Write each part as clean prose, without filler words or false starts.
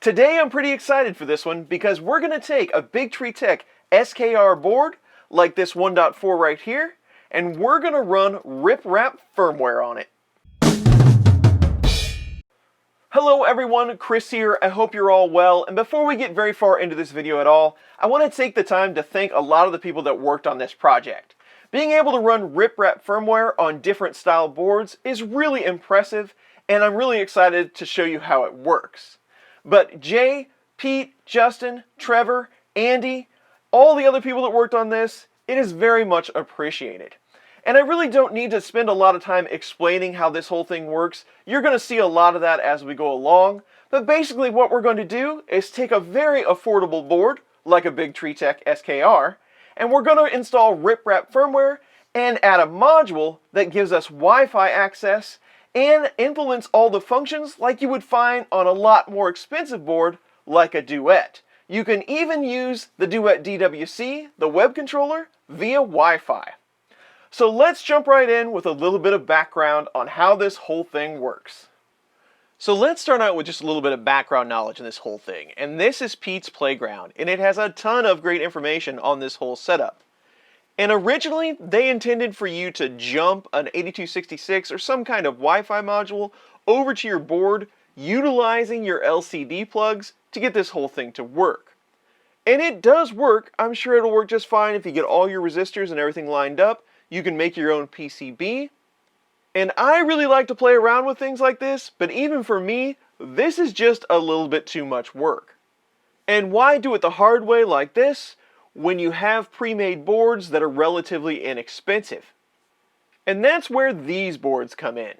Today I'm pretty excited for this one because we're going to take a Big Tree Tech SKR board like this 1.4 right here, and we're going to run RepRap firmware on it. Hello everyone, Chris here. I hope you're all well, and before we get very far into this video at all, I want to take the time to thank a lot of the people that worked on this project. Being able to run RepRap firmware on different style boards is really impressive, and I'm really excited to show you how it works. But Jay, Pete, Justin, Trevor, Andy, all the other people that worked on this, it is very much appreciated. And I really don't need to spend a lot of time explaining how this whole thing works. You're going to see a lot of that as we go along. But basically what we're going to do is take a very affordable board, like a Big Tree Tech SKR, and we're going to install RepRap firmware and add a module that gives us Wi-Fi access and implements all the functions like you would find on a lot more expensive board like a Duet. You can even use the Duet DWC, the web controller, via Wi-Fi. So let's jump right in with a little bit of background on how this whole thing works. So let's start out with just a little bit of background knowledge in this whole thing. And this is Pete's Playground, and it has a ton of great information on this whole setup. And originally, they intended for you to jump an 8266 or some kind of Wi-Fi module over to your board, utilizing your LCD plugs to get this whole thing to work. And it does work. I'm sure it'll work just fine if you get all your resistors and everything lined up. You can make your own PCB. And I really like to play around with things like this, but even for me, this is just a little bit too much work. And why do it the hard way like this when you have pre-made boards that are relatively inexpensive? And that's where these boards come in.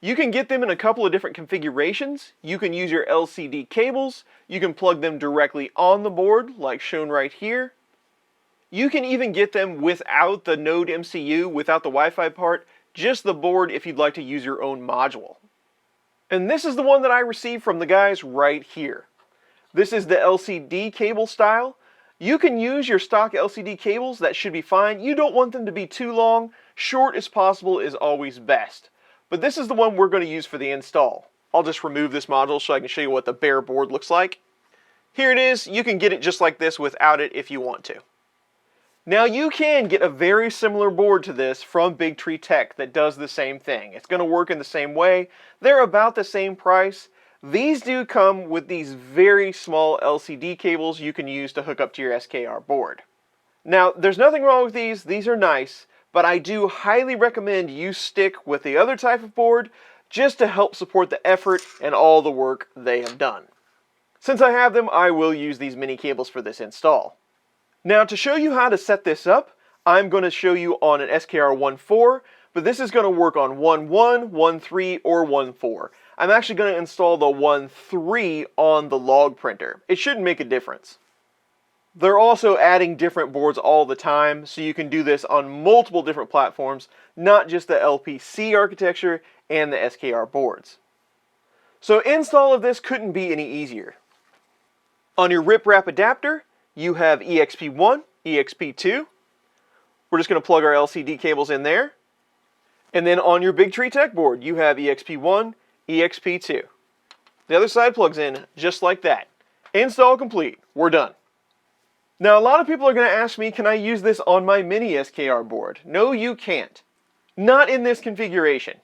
You can get them in a couple of different configurations. You can use your LCD cables. You can plug them directly on the board, like shown right here. You can even get them without the Node MCU, without the Wi-Fi part, just the board if you'd like to use your own module. And this is the one that I received from the guys right here. This is the LCD cable style. You can use your stock LCD cables, that should be fine. You don't want them to be too long. Short as possible is always best. But this is the one we're going to use for the install. I'll just remove this module so I can show you what the bare board looks like. Here it is. You can get it just like this without it if you want to. Now you can get a very similar board to this from Big Tree Tech that does the same thing. It's going to work in the same way. They're about the same price. These do come with these very small LCD cables you can use to hook up to your SKR board. Now there's nothing wrong with these are nice, but I do highly recommend you stick with the other type of board just to help support the effort and all the work they have done. Since I have them, I will use these mini cables for this install. Now to show you how to set this up, I'm going to show you on an SKR 1.4, but this is going to work on 1.1, 1.3, or 1.4. I'm actually going to install the 1.3 on the log printer. It shouldn't make a difference. They're also adding different boards all the time, so you can do this on multiple different platforms, not just the LPC architecture and the SKR boards. So install of this couldn't be any easier. On your RepRap adapter, you have EXP1, EXP2. We're just going to plug our LCD cables in there. And then on your Big Tree Tech board, you have EXP1, EXP2. The other side plugs in just like that. Install complete. We're done. Now a lot of people are going to ask me, can I use this on my mini SKR board? No, you can't. Not in this configuration.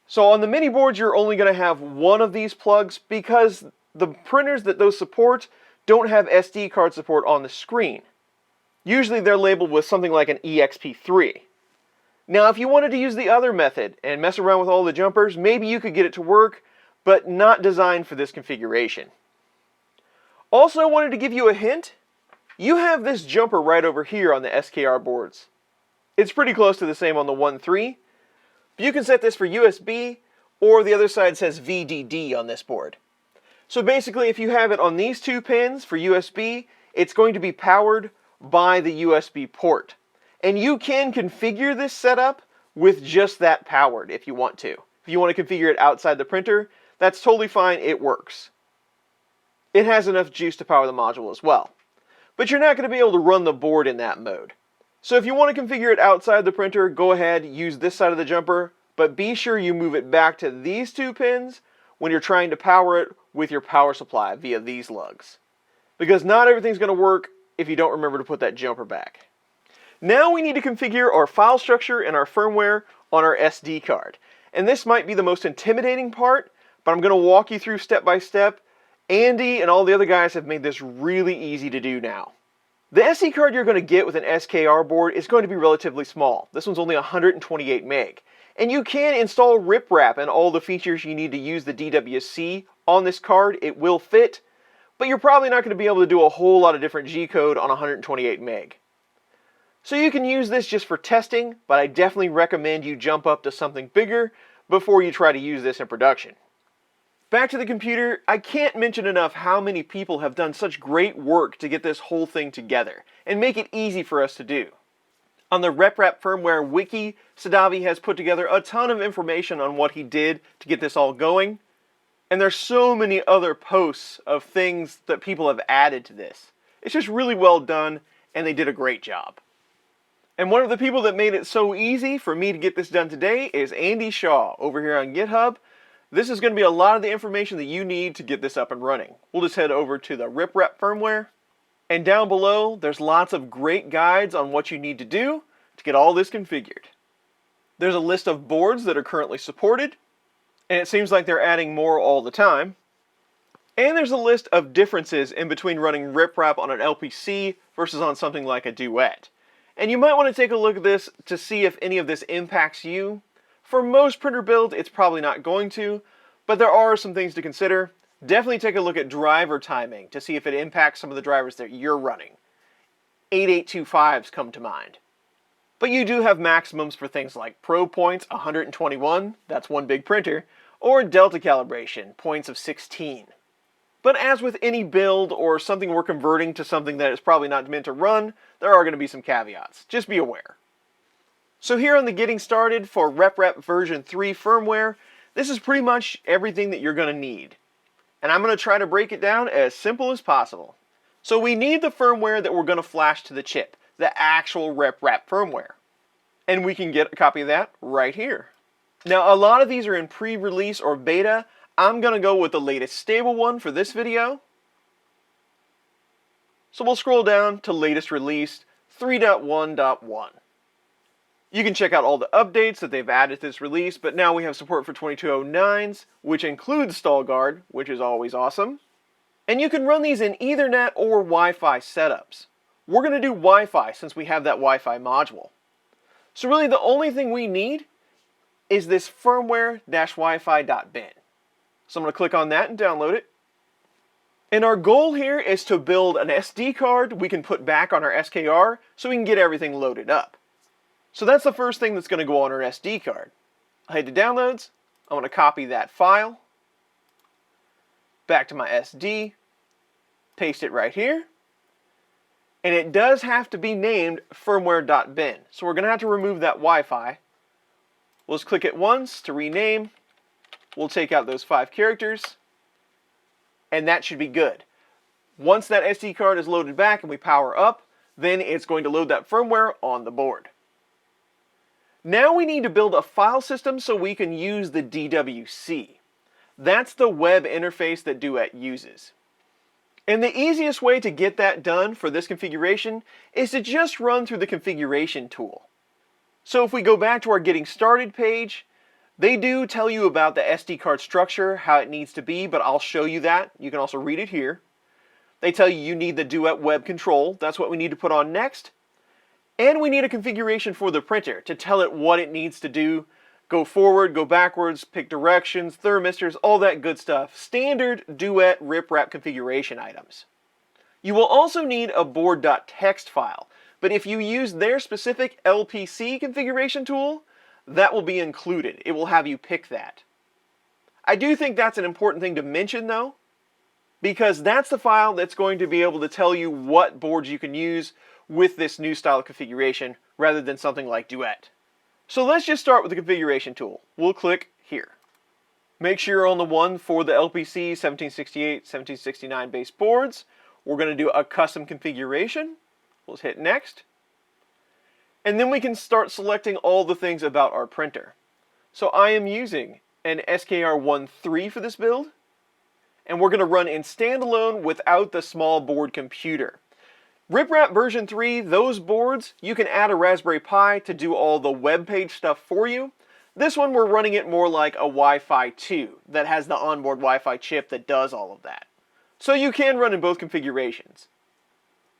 So on the mini boards, you're only going to have one of these plugs because the printers that those support don't have SD card support on the screen. Usually they're labeled with something like an EXP3. Now if you wanted to use the other method and mess around with all the jumpers, maybe you could get it to work, but not designed for this configuration. Also, I wanted to give you a hint. You have this jumper right over here on the SKR boards. It's pretty close to the same on the 1.3. You can set this for USB, or the other side says VDD on this board. So basically, if you have it on these two pins for USB, it's going to be powered by the USB port. And you can configure this setup with just that powered if you want to. If you want to configure it outside the printer, that's totally fine, it works. It has enough juice to power the module as well. But you're not going to be able to run the board in that mode. So if you want to configure it outside the printer, go ahead, use this side of the jumper, but be sure you move it back to these two pins when you're trying to power it with your power supply via these lugs. Because not everything's going to work if you don't remember to put that jumper back. Now we need to configure our file structure and our firmware on our SD card. And this might be the most intimidating part, but I'm going to walk you through step by step. Andy and all the other guys have made this really easy to do now. The SD card you're going to get with an SKR board is going to be relatively small. This one's only 128 meg. And you can install RepRap and all the features you need to use the DWC on this card. It will fit, but you're probably not going to be able to do a whole lot of different G-code on 128 meg. So you can use this just for testing, but I definitely recommend you jump up to something bigger before you try to use this in production. Back to the computer, I can't mention enough how many people have done such great work to get this whole thing together and make it easy for us to do. On the RepRap firmware wiki, Sadavi has put together a ton of information on what he did to get this all going. And there's so many other posts of things that people have added to this. It's just really well done, and they did a great job. And one of the people that made it so easy for me to get this done today is Andy Shaw over here on GitHub. This is going to be a lot of the information that you need to get this up and running. We'll just head over to the RepRap firmware. And down below, there's lots of great guides on what you need to do to get all this configured. There's a list of boards that are currently supported, and it seems like they're adding more all the time. And there's a list of differences in between running RepRap on an LPC versus on something like a Duet. And you might want to take a look at this to see if any of this impacts you. For most printer builds, it's probably not going to, but there are some things to consider. Definitely take a look at driver timing to see if it impacts some of the drivers that you're running. 8825s come to mind. But you do have maximums for things like Pro points, 121, that's one big printer, or Delta calibration, points of 16. But as with any build or something we're converting to something that is probably not meant to run, there are going to be some caveats. Just be aware. So here on the Getting Started for RepRap version 3 firmware, this is pretty much everything that you're going to need. And I'm going to try to break it down as simple as possible. So we need the firmware that we're going to flash to the chip, the actual RepRap firmware. And we can get a copy of that right here. Now a lot of these are in pre-release or beta. I'm going to go with the latest stable one for this video. So we'll scroll down to latest release 3.1.1. You can check out all the updates that they've added to this release, but now we have support for 2209s, which includes StallGuard, which is always awesome. And you can run these in Ethernet or Wi-Fi setups. We're going to do Wi-Fi since we have that Wi-Fi module. So really the only thing we need is this firmware-wifi.bin. So I'm going to click on that and download it. And our goal here is to build an SD card we can put back on our SKR so we can get everything loaded up. So that's the first thing that's going to go on our SD card. I'll head to Downloads. I'm going to copy that file. Back to my SD. Paste it right here. And it does have to be named firmware.bin. So we're going to have to remove that Wi-Fi. We'll just click it once to rename. We'll take out those 5 characters. And that should be good. Once that SD card is loaded back and we power up, then it's going to load that firmware on the board. Now we need to build a file system so we can use the DWC. That's the web interface that Duet uses. And the easiest way to get that done for this configuration is to just run through the configuration tool. So if we go back to our Getting Started page, they do tell you about the SD card structure, how it needs to be, but I'll show you that. You can also read it here. They tell you need the Duet web control. That's what we need to put on next. And we need a configuration for the printer to tell it what it needs to do. Go forward, go backwards, pick directions, thermistors, all that good stuff. Standard Duet RepRap configuration items. You will also need a board.txt file, but if you use their specific LPC configuration tool, that will be included. It will have you pick that. I do think that's an important thing to mention though, because that's the file that's going to be able to tell you what boards you can use with this new style of configuration rather than something like Duet. So let's just start with the configuration tool. We'll click here. Make sure you're on the one for the LPC 1768, 1769 base boards. We're going to do a custom configuration. We'll hit next. And then we can start selecting all the things about our printer. So I am using an SKR 1.3 for this build. and we're going to run in standalone without the small board computer. RepRap version 3, those boards, you can add a Raspberry Pi to do all the web page stuff for you. This one we're running it more like a Wi-Fi 2 that has the onboard Wi-Fi chip that does all of that. So you can run in both configurations.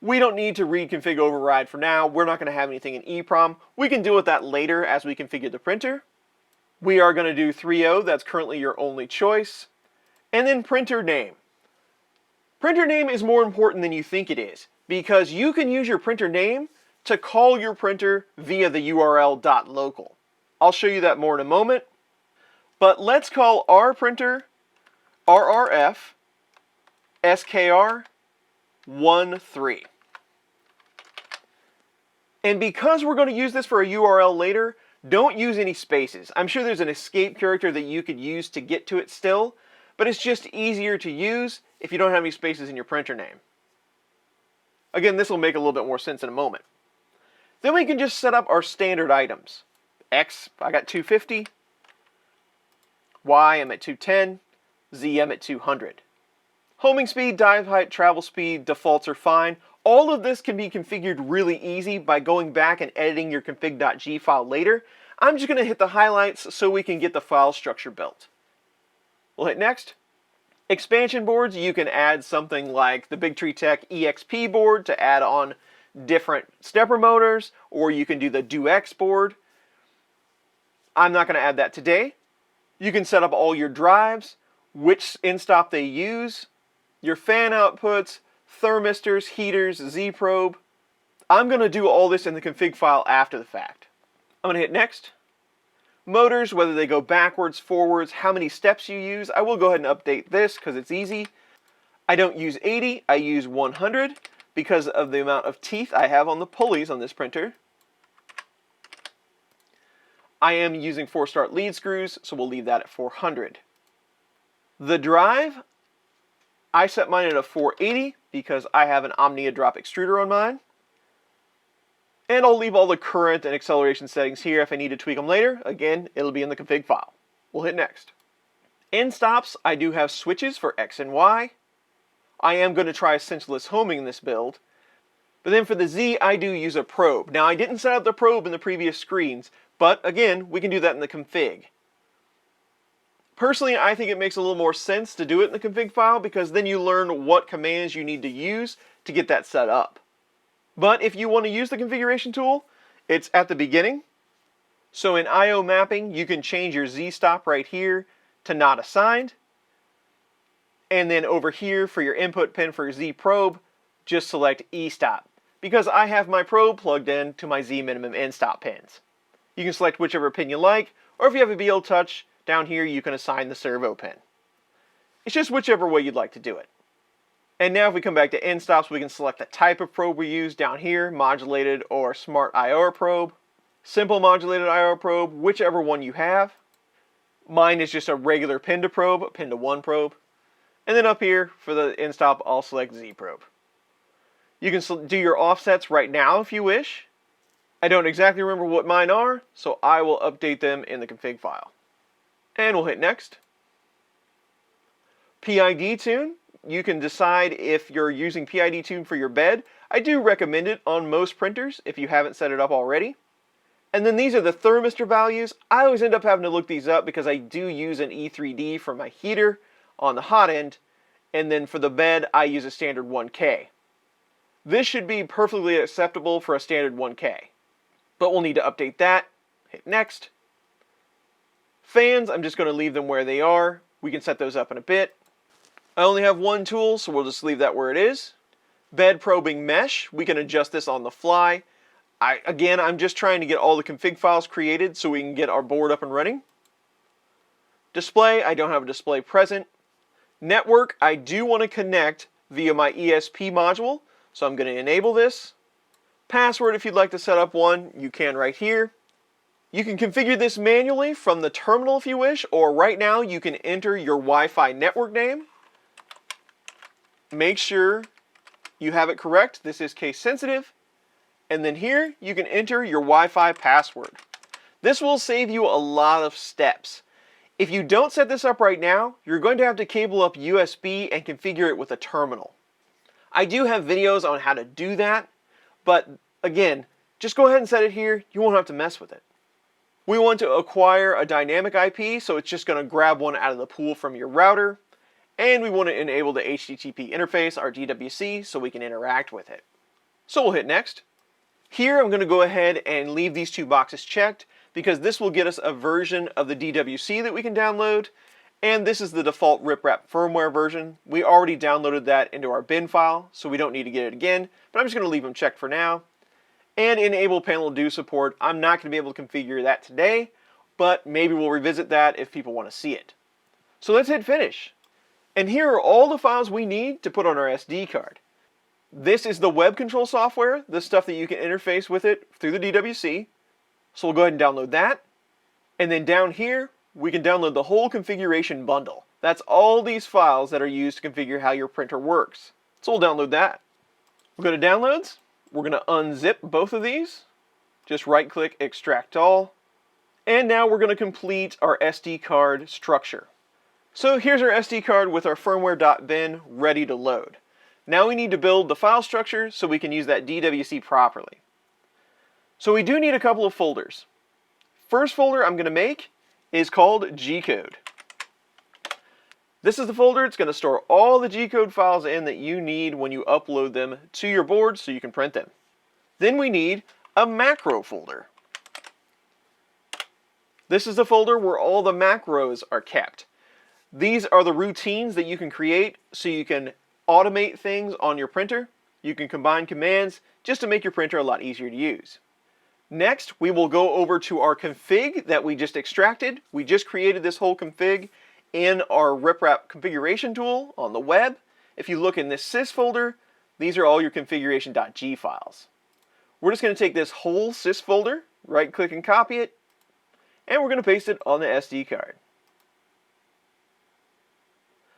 We don't need to read config override for now. We're not going to have anything in EEPROM. We can deal with that later as we configure the printer. We are going to do 3.0, that's currently your only choice. And then printer name. Printer name is more important than you think it is, because you can use your printer name to call your printer via the URL .local. I'll show you that more in a moment. But let's call our printer RRF SKR 13. And because we're going to use this for a URL later, don't use any spaces. I'm sure there's an escape character that you could use to get to it still, but it's just easier to use if you don't have any spaces in your printer name. Again, this will make a little bit more sense in a moment. Then we can just set up our standard items. X, I got 250. Y, I'm at 210. Z, I'm at 200. Homing speed, dive height, travel speed, defaults are fine. All of this can be configured really easy by going back and editing your config.g file later. I'm just going to hit the highlights so we can get the file structure built. We'll hit next. Expansion boards, you can add something like the Big Tree Tech EXP board to add on different stepper motors, or you can do the DoX board. I'm not going to add that today. You can set up all your drives, which in-stop they use, your fan outputs, thermistors, heaters, Z-probe. I'm going to do all this in the config file after the fact. I'm going to hit next. Motors, whether they go backwards, forwards, how many steps you use. I will go ahead and update this because it's easy. I don't use 80, I use 100 because of the amount of teeth I have on the pulleys on this printer. I am using 4-start lead screws, so we'll leave that at 400. The drive, I set mine at a 480 because I have an Omnia drop extruder on mine. And I'll leave all the current and acceleration settings here. If I need to tweak them later, again, it'll be in the config file. We'll hit next. End stops, I do have switches for X and Y. I am going to try sensorless homing in this build. But then for the Z, I do use a probe. Now, I didn't set up the probe in the previous screens, but again, we can do that in the config. Personally, I think it makes a little more sense to do it in the config file because then you learn what commands you need to use to get that set up. But if you want to use the configuration tool, it's at the beginning. So in I/O mapping, you can change your Z stop right here to not assigned. And then over here for your input pin for your Z probe, just select E stop because I have my probe plugged in to my Z minimum end stop pins. You can select whichever pin you like, or if you have a BL touch, down here you can assign the servo pin. It's just whichever way you'd like to do it. And now if we come back to end stops, we can select the type of probe we use down here, modulated or smart IR probe, simple modulated IR probe, whichever one you have. Mine is just a regular pin to probe, pin to 1 probe. And then up here for the end stop, I'll select Z probe. You can do your offsets right now if you wish. I don't exactly remember what mine are, so I will update them in the config file. And we'll hit next. PID tune. You can decide if you're using PID tune for your bed. I do recommend it on most printers if you haven't set it up already. And then these are the thermistor values. I always end up having to look these up because I do use an E3D for my heater on the hot end. And then for the bed, I use a standard 1K. This should be perfectly acceptable for a standard 1K. But we'll need to update that. Hit next. Fans, I'm just going to leave them where they are. We can set those up in a bit. I only have one tool, so we'll just leave that where it is. Bed probing mesh, we can adjust this on the fly. Again, I'm just trying to get all the config files created so we can get our board up and running. Display, I don't have a display present. Network, I do want to connect via my ESP module, so I'm going to enable this. Password, if you'd like to set up one, you can right here. You can configure this manually from the terminal if you wish, or right now you can enter your Wi-Fi network name. Make sure you have it correct. This is case sensitive. And then here you can enter your Wi-Fi password. This will save you a lot of steps. If you don't set this up right now, you're going to have to cable up USB and configure it with a terminal. I do have videos on how to do that, but again, just go ahead and set it here. You won't have to mess with it. We want to acquire a dynamic IP, so it's just going to grab one out of the pool from your router. And we want to enable the HTTP interface, our DWC, so we can interact with it. So we'll hit next. Here I'm going to go ahead and leave these two boxes checked because this will get us a version of the DWC that we can download. And this is the default RepRap firmware version. We already downloaded that into our bin file, so we don't need to get it again. But I'm just going to leave them checked for now. And enable panel do support. I'm not going to be able to configure that today, but maybe we'll revisit that if people want to see it. So let's hit finish. And here are all the files we need to put on our SD card. This is the web control software, the stuff that you can interface with it through the DWC. So we'll go ahead and download that. And then down here, we can download the whole configuration bundle. That's all these files that are used to configure how your printer works. So we'll download that. We'll go to downloads. We're going to unzip both of these. Just right click, extract all. And now we're going to complete our SD card structure. So here's our SD card with our firmware.bin ready to load. Now we need to build the file structure so we can use that DWC properly. So we do need a couple of folders. First folder I'm going to make is called G-code. This is the folder. It's going to store all the G-code files in that you need when you upload them to your board so you can print them. Then we need a macro folder. This is the folder where all the macros are kept. These are the routines that you can create so you can automate things on your printer. You can combine commands just to make your printer a lot easier to use. Next, we will go over to our config that we just extracted. We just created this whole config in our RepRap configuration tool on the web. If you look in this sys folder, these are all your configuration.g files. We're just going to take this whole sys folder, right click and copy it, and we're going to paste it on the SD card.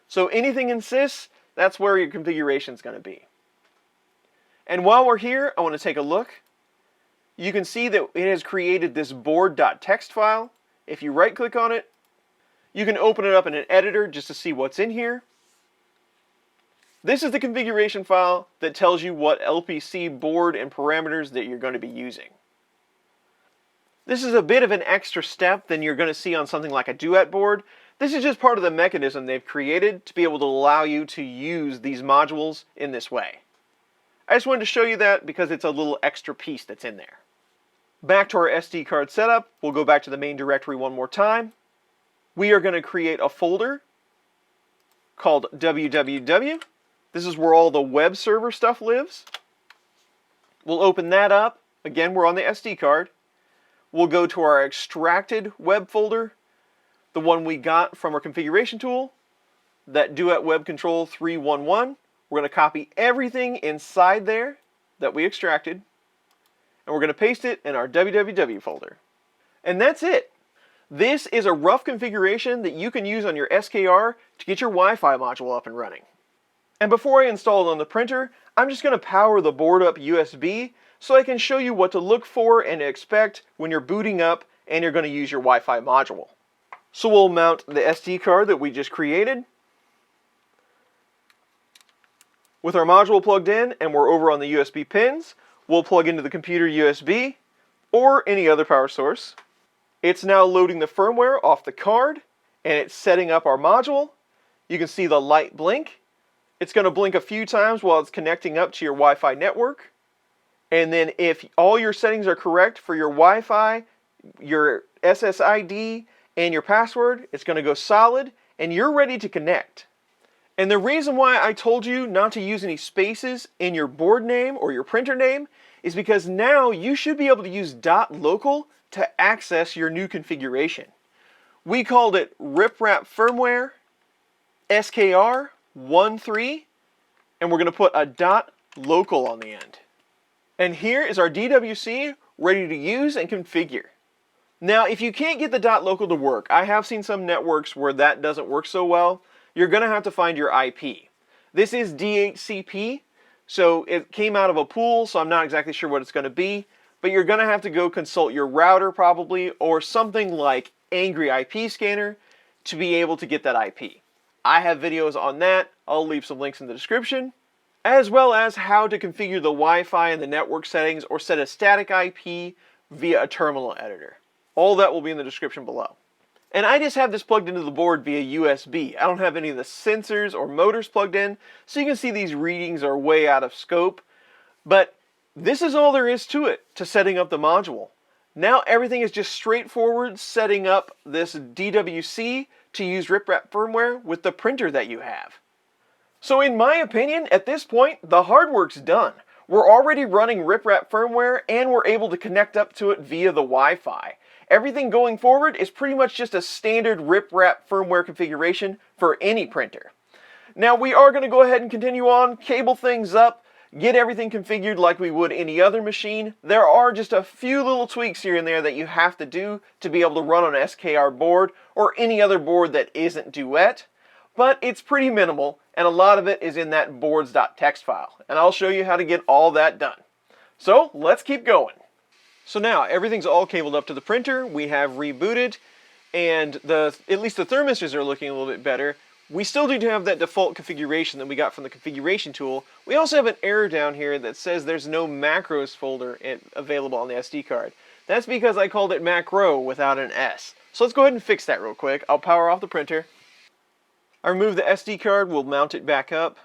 So anything in sys, that's where your configuration is going to be. And while we're here, I want to take a look. You can see that it has created this board.txt file. If you right click on it, you can open it up in an editor just to see what's in here. This is the configuration file that tells you what LPC board and parameters that you're going to be using. This is a bit of an extra step than you're going to see on something like a Duet board. This is just part of the mechanism they've created to be able to allow you to use these modules in this way. I just wanted to show you that because it's a little extra piece that's in there. Back to our SD card setup, we'll go back to the main directory one more time. We are going to create a folder called www. This is where all the web server stuff lives. We'll open that up. Again, we're on the SD card. We'll go to our extracted web folder, the one we got from our configuration tool, that Duet Web Control 311. We're going to copy everything inside there that we extracted, and we're going to paste it in our www folder. And that's it. This is a rough configuration that you can use on your SKR to get your Wi-Fi module up and running. And before I install it on the printer, I'm just going to power the board up USB so I can show you what to look for and expect when you're booting up and you're going to use your Wi-Fi module. So we'll mount the SD card that we just created. With our module plugged in and we're over on the USB pins, we'll plug into the computer USB or any other power source. It's now loading the firmware off the card and it's setting up our module. You can see the light blink. It's going to blink a few times while it's connecting up to your Wi-Fi network. And then if all your settings are correct for your Wi-Fi, your SSID, and your password, it's going to go solid and you're ready to connect. And the reason why I told you not to use any spaces in your board name or your printer name is because now you should be able to use .local to access your new configuration. We called it RepRap firmware SKR 13, and we're going to put a .local on the end. And here is our DWC ready to use and configure. Now, if you can't get the .local to work, I have seen some networks where that doesn't work so well. You're going to have to find your IP. This is DHCP, so it came out of a pool, so I'm not exactly sure what it's going to be, but you're going to have to go consult your router probably, or something like Angry IP Scanner, to be able to get that IP. I have videos on that. I'll leave some links in the description, as well as how to configure the Wi-Fi and the network settings or set a static IP via a terminal editor. All that will be in the description below. And I just have this plugged into the board via USB. I don't have any of the sensors or motors plugged in, so you can see these readings are way out of scope. But this is all there is to it, to setting up the module. Now everything is just straightforward, setting up this DWC to use RepRap firmware with the printer that you have. So in my opinion, at this point, the hard work's done. We're already running RepRap firmware and we're able to connect up to it via the Wi-Fi. Everything going forward is pretty much just a standard RepRap firmware configuration for any printer. Now we are going to go ahead and continue on, cable things up, get everything configured like we would any other machine. There are just a few little tweaks here and there that you have to do to be able to run on an SKR board or any other board that isn't Duet, but it's pretty minimal and a lot of it is in that boards.txt file, and I'll show you how to get all that done. So let's keep going. So now everything's all cabled up to the printer, we have rebooted, and at least the thermistors are looking a little bit better. We still do have that default configuration that we got from the configuration tool. We also have an error down here that says there's no macros folder available on the SD card. That's because I called it macro without an S. So let's go ahead and fix that real quick. I'll power off the printer. I remove the SD card, we'll mount it back up.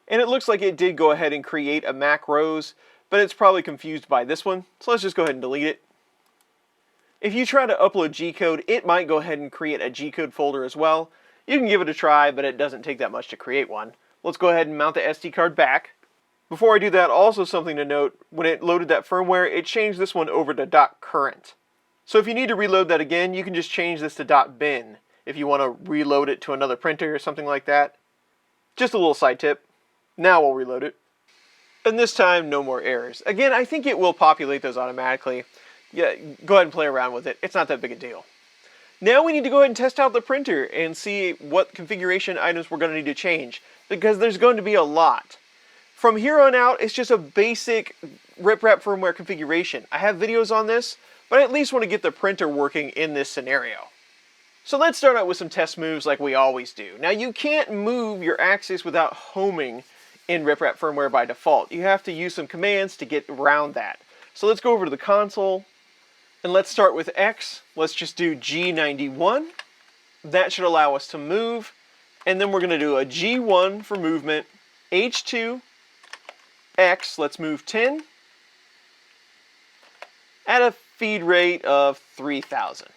And it looks like it did go ahead and create a macros, but it's probably confused by this one. So let's just go ahead and delete it. If you try to upload G-code, it might go ahead and create a G-code folder as well. You can give it a try, but it doesn't take that much to create one. Let's go ahead and mount the SD card back. Before I do that, also something to note, when it loaded that firmware, it changed this one over to .current. So if you need to reload that again, you can just change this to .bin if you want to reload it to another printer or something like that. Just a little side tip. Now we'll reload it. And this time, no more errors. Again, I think it will populate those automatically. Yeah, go ahead and play around with it. It's not that big a deal. Now we need to go ahead and test out the printer and see what configuration items we're going to need to change, because there's going to be a lot. From here on out, it's just a basic RepRap firmware configuration. I have videos on this, but I at least want to get the printer working in this scenario. So let's start out with some test moves like we always do. Now you can't move your axis without homing in RepRap firmware by default. You have to use some commands to get around that. So let's go over to the console. And let's start with X. Let's just do G91. That should allow us to move. And then we're going to do a G1 for movement. H2. X. Let's move 10. At a feed rate of 3,000.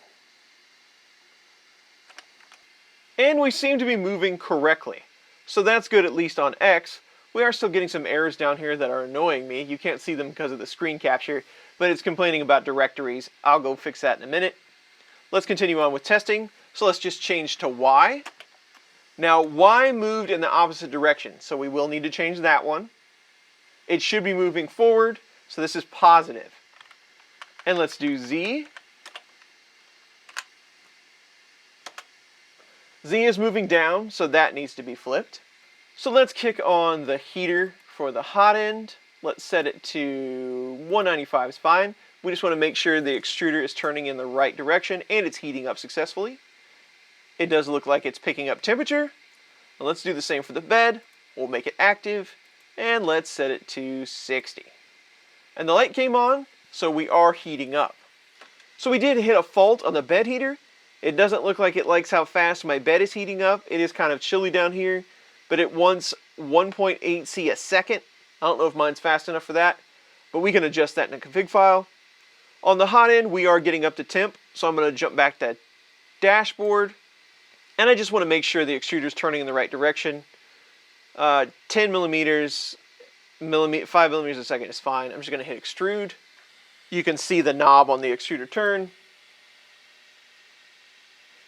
And we seem to be moving correctly. So that's good, at least on X. We are still getting some errors down here that are annoying me. You can't see them because of the screen capture, but it's complaining about directories. I'll go fix that in a minute. Let's continue on with testing. So let's just change to Y. Now Y moved in the opposite direction, so we will need to change that one. It should be moving forward, so this is positive. And let's do Z. Z is moving down, so that needs to be flipped. So let's kick on the heater for the hot end. Let's set it to 195 is fine. We just want to make sure the extruder is turning in the right direction and it's heating up successfully. It does look like it's picking up temperature. And let's do the same for the bed. We'll make it active and let's set it to 60. And the light came on, so we are heating up. So we did hit a fault on the bed heater. It doesn't look like it likes how fast my bed is heating up. It is kind of chilly down here, but it wants 1.8 C a second. I don't know if mine's fast enough for that, but we can adjust that in a config file. On the hot end, we are getting up to temp, so I'm going to jump back to dashboard, and I just want to make sure the extruder is turning in the right direction. 10 millimeters, 5 millimeters a second is fine. I'm just going to hit extrude. You can see the knob on the extruder turn.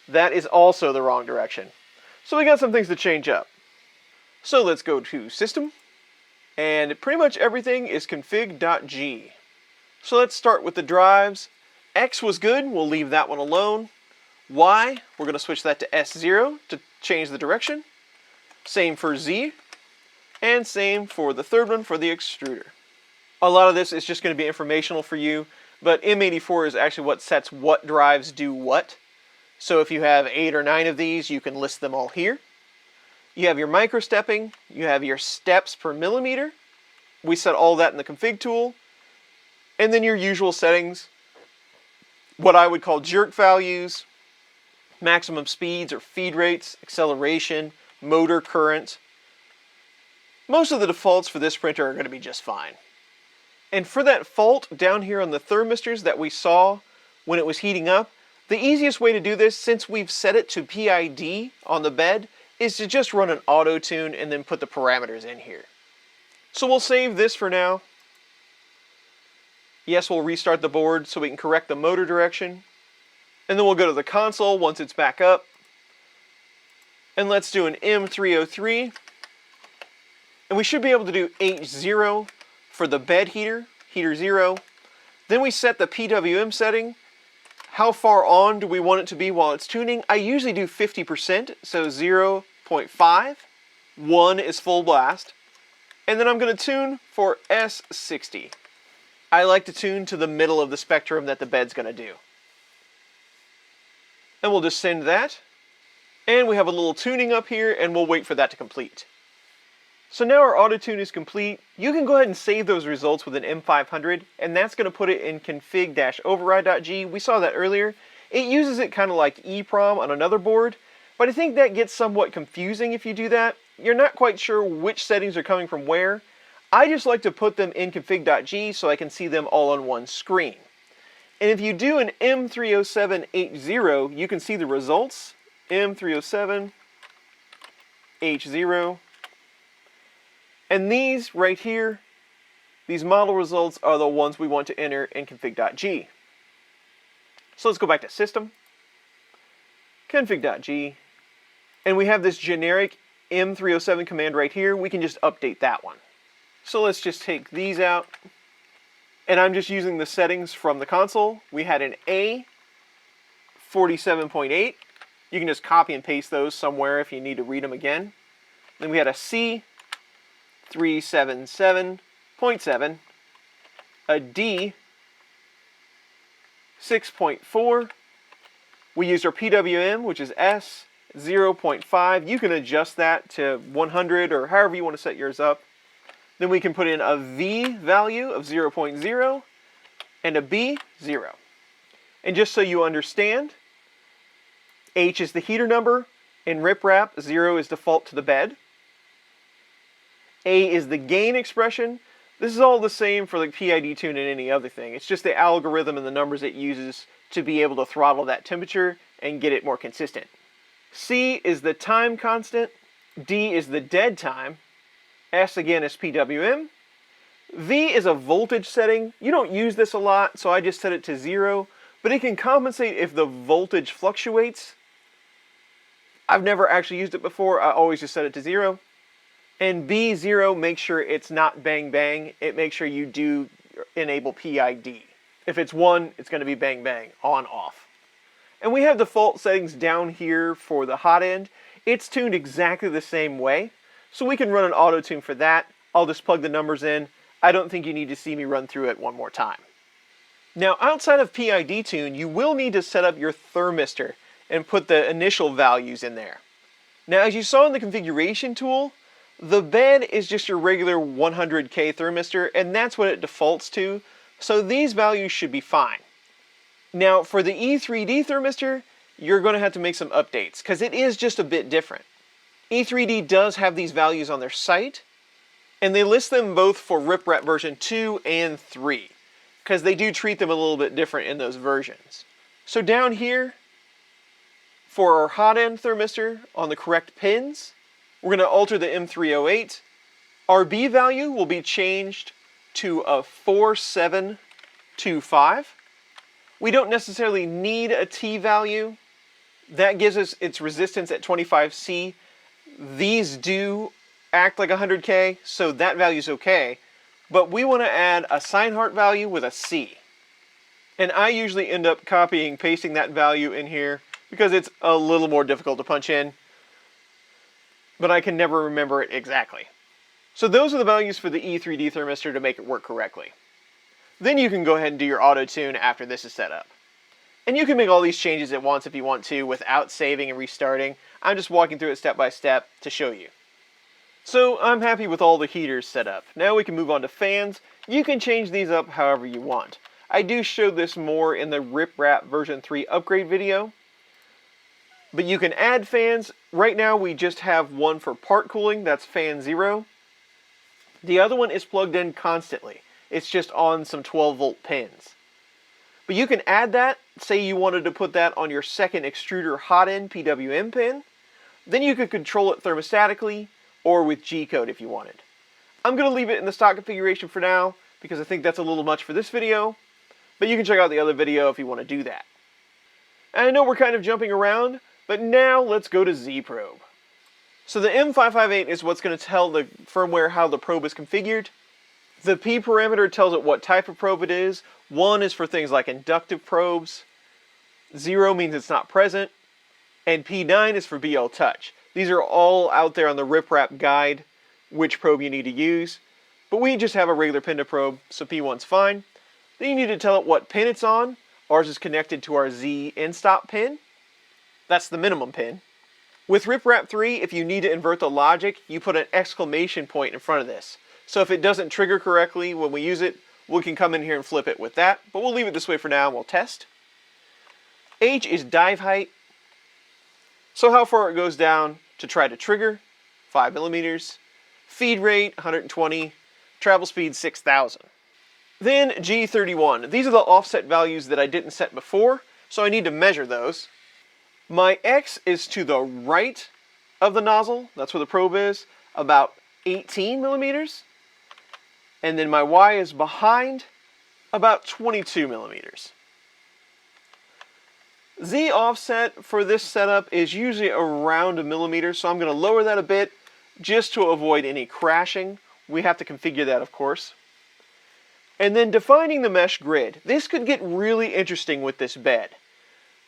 That is also the wrong direction. So we got some things to change up. So let's go to System, and pretty much everything is config.g. So let's start with the drives. X was good, we'll leave that one alone. Y, we're going to switch that to S0 to change the direction. Same for Z, and same for the third one for the extruder. A lot of this is just going to be informational for you, but M84 is actually what sets what drives do what. So if you have 8 or 9 of these, you can list them all here. You have your microstepping, you have your steps per millimeter. We set all that in the config tool. And then your usual settings, what I would call jerk values, maximum speeds or feed rates, acceleration, motor current. Most of the defaults for this printer are going to be just fine. And for that fault down here on the thermistors that we saw when it was heating up, the easiest way to do this, since we've set it to PID on the bed, is to just run an auto tune and then put the parameters in here. So we'll save this for now. Yes, we'll restart the board so we can correct the motor direction. And then we'll go to the console once it's back up. And let's do an M303. And we should be able to do H0 for the bed heater, heater 0. Then we set the PWM setting. How far on do we want it to be while it's tuning? I usually do 50%, so 0.5. 1 is full blast. And then I'm going to tune for S60. I like to tune to the middle of the spectrum that the bed's going to do. And we'll just send that. And we have a little tuning up here, and we'll wait for that to complete. So now our auto tune is complete. You can go ahead and save those results with an M500, and that's going to put it in config-override.g. We saw that earlier. It uses it kind of like EEPROM on another board, but I think that gets somewhat confusing if you do that. You're not quite sure which settings are coming from where. I just like to put them in config.g so I can see them all on one screen. And if you do an M307H0, you can see the results. M307H0. And these right here, these model results are the ones we want to enter in config.g. So let's go back to system, config.g, and we have this generic M307 command right here. We can just update that one. So let's just take these out, and I'm just using the settings from the console. We had an A 47.8. You can just copy and paste those somewhere if you need to read them again. Then we had a C 377.7, a D 6.4. We used our PWM, which is S 0.5. You can adjust that to 100 or however you want to set yours up. Then we can put in a V value of 0.0 and a B 0. And just so you understand, H is the heater number. In RepRap, 0 is default to the bed. A is the gain expression. This is all the same for the PID tune and any other thing. It's just the algorithm and the numbers it uses to be able to throttle that temperature and get it more consistent. C is the time constant. D is the dead time. S again is PWM. V is a voltage setting. You don't use this a lot, so I just set it to 0, but it can compensate if the voltage fluctuates. I've never actually used it before. I always just set it to 0. And B0 makes sure it's not bang bang. It makes sure you do enable PID. If it's 1, it's going to be bang bang, on off. And we have default settings down here for the hot end. It's tuned exactly the same way. So we can run an auto tune for that. I'll just plug the numbers in. I don't think you need to see me run through it one more time. Now outside of PID tune, you will need to set up your thermistor and put the initial values in there. Now as you saw in the configuration tool, the bed is just your regular 100K thermistor, and that's what it defaults to, so these values should be fine. Now for the E3D thermistor, you're going to have to make some updates, because it is just a bit different. E3D does have these values on their site, and they list them both for RepRap version 2 and 3, because they do treat them a little bit different in those versions. So down here, for our hot end thermistor on the correct pins, we're going to alter the M308. Our B value will be changed to a 4725. We don't necessarily need a T value. That gives us its resistance at 25C. These do act like 100K, so that value is okay. But we want to add a Seinhardt value with a C. And I usually end up copying, pasting that value in here because it's a little more difficult to punch in. But I can never remember it exactly. So those are the values for the E3D thermistor to make it work correctly. Then you can go ahead and do your auto tune after this is set up. And you can make all these changes at once if you want to without saving and restarting. I'm just walking through it step by step to show you. So I'm happy with all the heaters set up. Now we can move on to fans. You can change these up however you want. I do show this more in the RepRap version 3 upgrade video. But you can add fans. Right now we just have one for part cooling, that's fan 0. The other one is plugged in constantly. It's just on some 12-volt pins. But you can add that, say you wanted to put that on your second extruder hot end PWM pin. Then you could control it thermostatically or with G-code if you wanted. I'm going to leave it in the stock configuration for now because I think that's a little much for this video. But you can check out the other video if you want to do that. And I know we're kind of jumping around, but now let's go to Z-probe. So the M558 is what's going to tell the firmware how the probe is configured. The P parameter tells it what type of probe it is. 1 is for things like inductive probes. 0 means it's not present. And P9 is for BL touch. These are all out there on the RepRap guide, which probe you need to use. But we just have a regular pin to probe, so P1's fine. Then you need to tell it what pin it's on. Ours is connected to our Z in-stop pin. That's the minimum pin. With RepRap 3, if you need to invert the logic, you put an exclamation point in front of this. So if it doesn't trigger correctly when we use it, we can come in here and flip it with that. But we'll leave it this way for now and we'll test. H is dive height. So how far it goes down to try to trigger, 5 millimeters. Feed rate, 120. Travel speed, 6,000. Then G31. These are the offset values that I didn't set before, so I need to measure those. My X is to the right of the nozzle. That's where the probe is, about 18 millimeters. And then my Y is behind, about 22 millimeters. Z offset for this setup is usually around a millimeter, so I'm going to lower that a bit just to avoid any crashing. We have to configure that, of course. And then defining the mesh grid. This could get really interesting with this bed.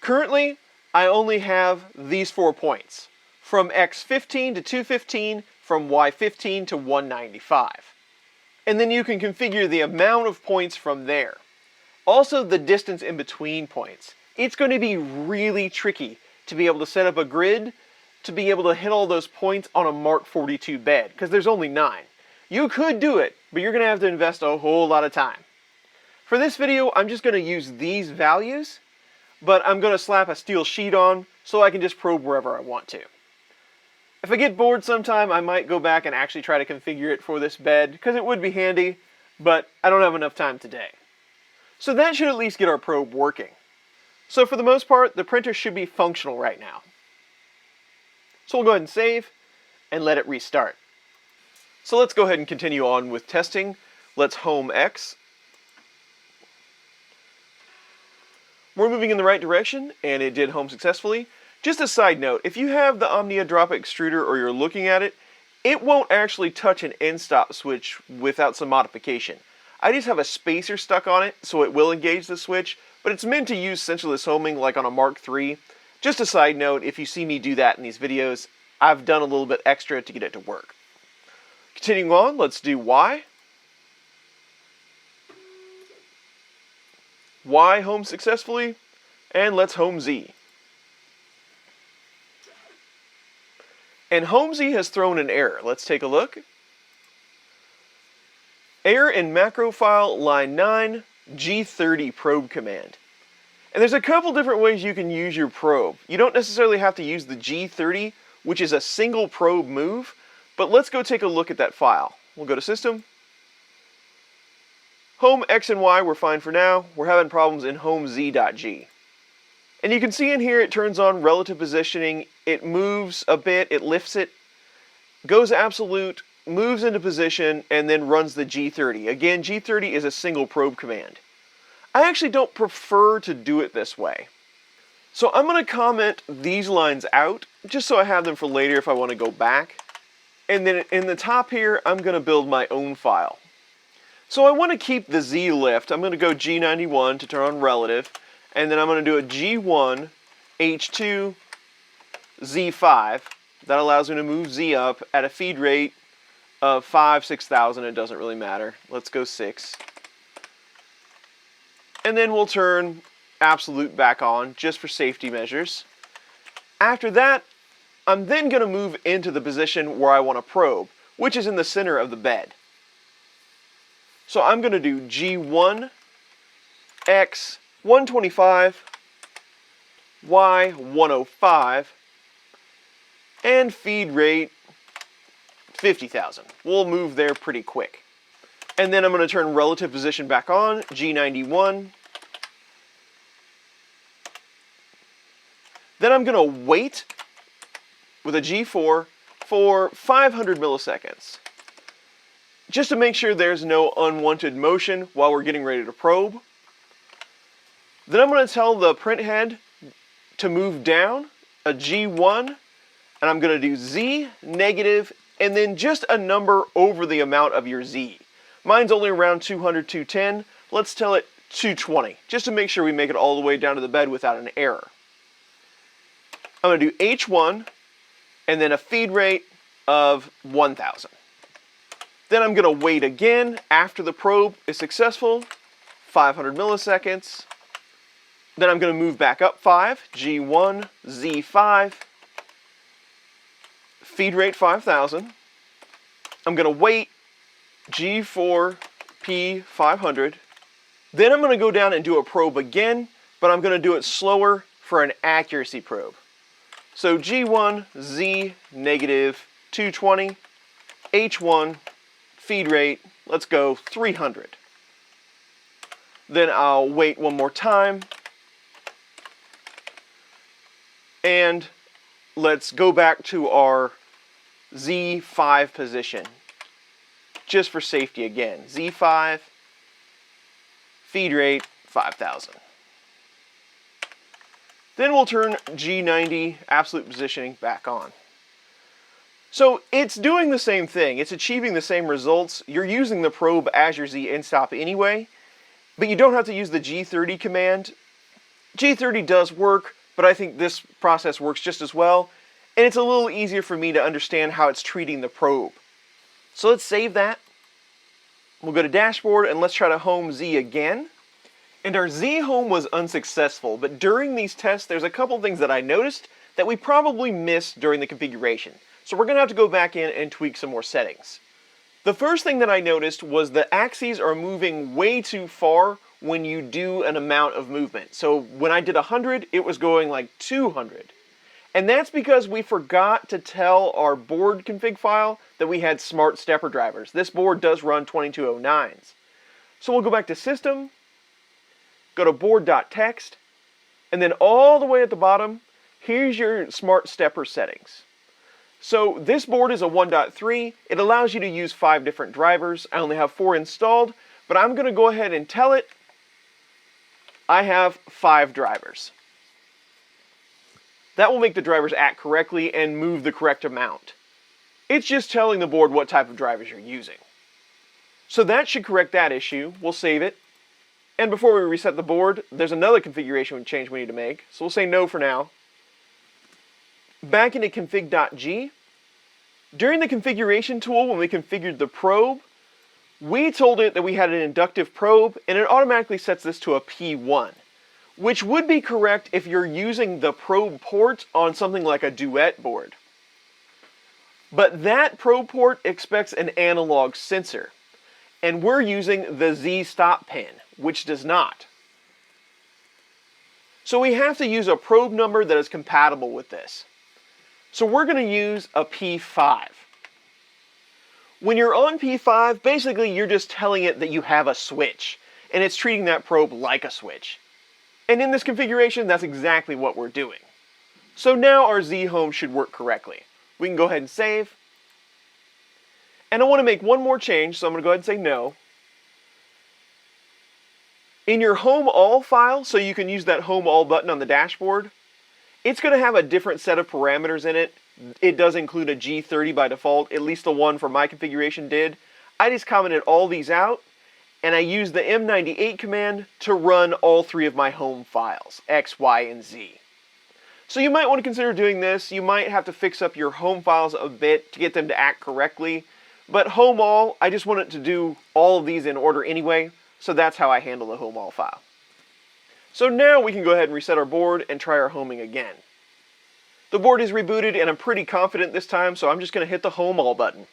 Currently, I only have these 4 points. From X15 to 215, from Y15 to 195. And then you can configure the amount of points from there. Also the distance in between points. It's going to be really tricky to be able to set up a grid to be able to hit all those points on a Mark 42 bed, because there's only 9. You could do it, but you're going to have to invest a whole lot of time. For this video, I'm just going to use these values, but I'm going to slap a steel sheet on so I can just probe wherever I want to. If I get bored sometime, I might go back and actually try to configure it for this bed, because it would be handy, but I don't have enough time today. So that should at least get our probe working. So for the most part, the printer should be functional right now. So we'll go ahead and save, and let it restart. So let's go ahead and continue on with testing. Let's home X. We're moving in the right direction, and it did home successfully. Just a side note, if you have the Omnia drop extruder or you're looking at it, it won't actually touch an end stop switch without some modification. I just have a spacer stuck on it, so it will engage the switch, but it's meant to use sensorless homing like on a Mark III. Just a side note, if you see me do that in these videos, I've done a little bit extra to get it to work. Continuing on, let's do Y. Y home successfully, and let's home Z. And home Z has thrown an error. Let's take a look. Error in macro file line 9, G30 probe command. And there's a couple different ways you can use your probe. You don't necessarily have to use the G30, which is a single probe move, but let's go take a look at that file. We'll go to System. Home X and Y we're fine for now. We're having problems in home Z.G. And you can see in here it turns on relative positioning. It moves a bit, it lifts it, goes absolute, moves into position, and then runs the G30. Again, G30 is a single probe command. I actually don't prefer to do it this way. So I'm going to comment these lines out, just so I have them for later if I want to go back. And then in the top here, I'm going to build my own file. So I want to keep the Z lift. I'm going to go G91 to turn on relative. And then I'm going to do a G1, H2, Z5. That allows me to move Z up at a feed rate of 5,000, 6,000. It doesn't really matter. Let's go 6. And then we'll turn absolute back on just for safety measures. After that, I'm then going to move into the position where I want to probe, which is in the center of the bed. So I'm going to do G1, X 125, Y 105, and feed rate 50,000. We'll move there pretty quick. And then I'm going to turn relative position back on, G91. Then I'm going to wait with a G4 for 500 milliseconds, just to make sure there's no unwanted motion while we're getting ready to probe. Then I'm going to tell the print head to move down, a G1, and I'm going to do Z, negative, and then just a number over the amount of your Z. Mine's only around 200, 210. Let's tell it 220, just to make sure we make it all the way down to the bed without an error. I'm going to do H1, and then a feed rate of 1,000. Then I'm going to wait again after the probe is successful, 500 milliseconds. Then I'm going to move back up 5, G1, Z5, feed rate 5,000. I'm going to wait, G4, P500. Then I'm going to go down and do a probe again, but I'm going to do it slower for an accuracy probe. So G1, Z, negative 220, H1, feed rate, let's go 300. Then I'll wait one more time. And let's go back to our Z5 position, just for safety again. Z5, feed rate 5,000. Then we'll turn G90 absolute positioning back on. So it's doing the same thing. It's achieving the same results. You're using the probe as your Z end stop anyway, but you don't have to use the G30 command. G30 does work, but I think this process works just as well, and it's a little easier for me to understand how it's treating the probe. So let's save that. We'll go to dashboard and let's try to home Z again. And our Z home was unsuccessful, but during these tests there's a couple things that I noticed that we probably missed during the configuration. So we're going to have to go back in and tweak some more settings. The first thing that I noticed was the axes are moving way too far when you do an amount of movement. So when I did 100, it was going like 200. And that's because we forgot to tell our board config file that we had smart stepper drivers. This board does run 2209s. So we'll go back to System, go to board.txt, and then all the way at the bottom, here's your smart stepper settings. So this board is a 1.3. It allows you to use 5 different drivers. I only have 4 installed, but I'm going to go ahead and tell it I have 5 drivers. That will make the drivers act correctly and move the correct amount. It's just telling the board what type of drivers you're using. So that should correct that issue. We'll save it. And before we reset the board, there's another configuration change we need to make. So we'll say no for now. Back into config.g. During the configuration tool, when we configured the probe, we told it that we had an inductive probe, and it automatically sets this to a P1, which would be correct if you're using the probe port on something like a duet board. But that probe port expects an analog sensor, and we're using the Z stop pin, which does not. So we have to use a probe number that is compatible with this. So we're going to use a P5. When you're on P5, basically you're just telling it that you have a switch, and it's treating that probe like a switch. And in this configuration, that's exactly what we're doing. So now our Z home should work correctly. We can go ahead and save. And I want to make one more change, so I'm going to go ahead and say no. In your home all file, so you can use that home all button on the dashboard, it's going to have a different set of parameters in it. It does include a G30 by default, at least the one for my configuration did. I just commented all these out, and I used the M98 command to run all 3 of my home files, X, Y, and Z. So you might want to consider doing this. You might have to fix up your home files a bit to get them to act correctly. But home all, I just want it to do all of these in order anyway, so that's how I handle the home all file. So now we can go ahead and reset our board and try our homing again. The board is rebooted and I'm pretty confident this time, so I'm just going to hit the home all button.